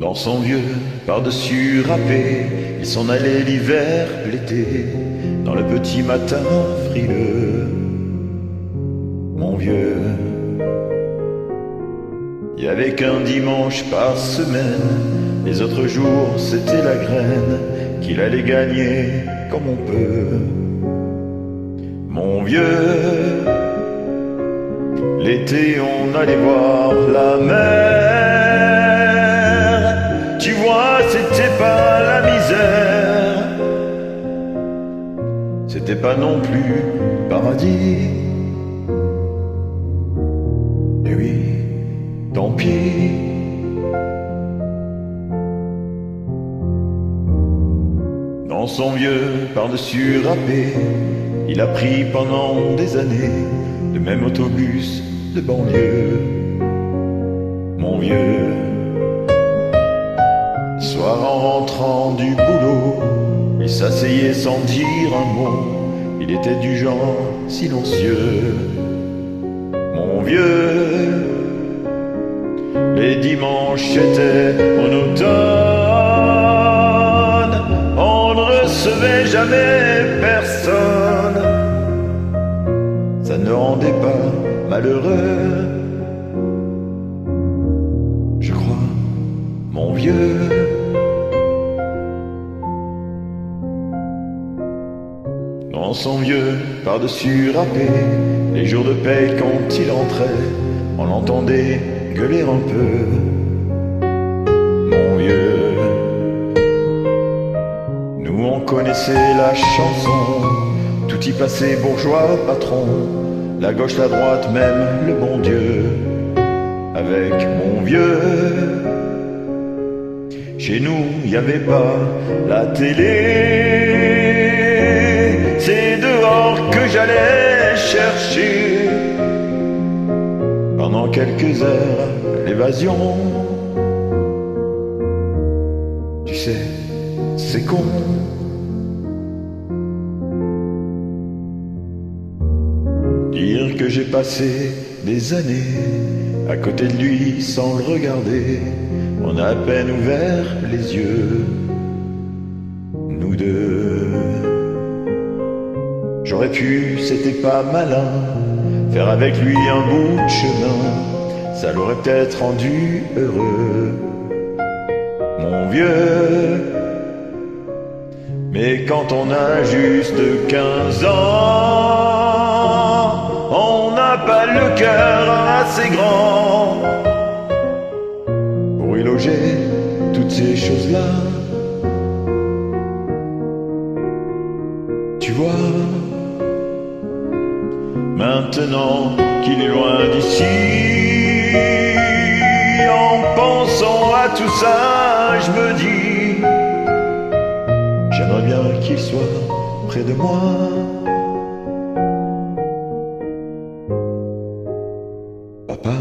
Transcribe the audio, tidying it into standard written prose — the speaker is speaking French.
Dans son vieux par-dessus râpé, il s'en allait l'hiver, l'été, dans le petit matin frileux. Mon vieux, il y avait qu'un dimanche par semaine, les autres jours c'était la graine qu'il allait gagner comme on peut. Mon vieux, l'été on allait voir la mer. Tu vois, c'était pas la misère, c'était pas non plus paradis. Et oui, tant pis. Dans son vieux par-dessus râpé, il a pris pendant des années le même autobus de banlieue. Mon vieux, le soir en rentrant du boulot, il s'asseyait sans dire un mot, il était du genre silencieux. Mon vieux, les dimanches étaient en automne, on ne recevait jamais personne, ça ne rendait pas malheureux, je crois, mon vieux. Dans son vieux par-dessus râpé, les jours de paye quand il entrait, on l'entendait gueuler un peu. Mon vieux, nous on connaissait la chanson, tout y passait bourgeois, patron, la gauche, la droite, même le bon Dieu. Avec mon vieux, chez nous y avait pas la télé, c'est dehors que j'allais chercher pendant quelques heures l'évasion. Tu sais, c'est con, dire que j'ai passé des années à côté de lui sans le regarder. On a à peine ouvert les yeux, nous deux. J'aurais pu, c'était pas malin, faire avec lui un bout de chemin, ça l'aurait peut-être rendu heureux, mon vieux. Mais quand on a juste 15 ans, on n'a pas le cœur assez grand pour y loger toutes ces choses-là. Tu vois, maintenant qu'il est loin d'ici, en pensant à tout ça, je me dis, j'aimerais bien qu'il soit près de moi. Papa.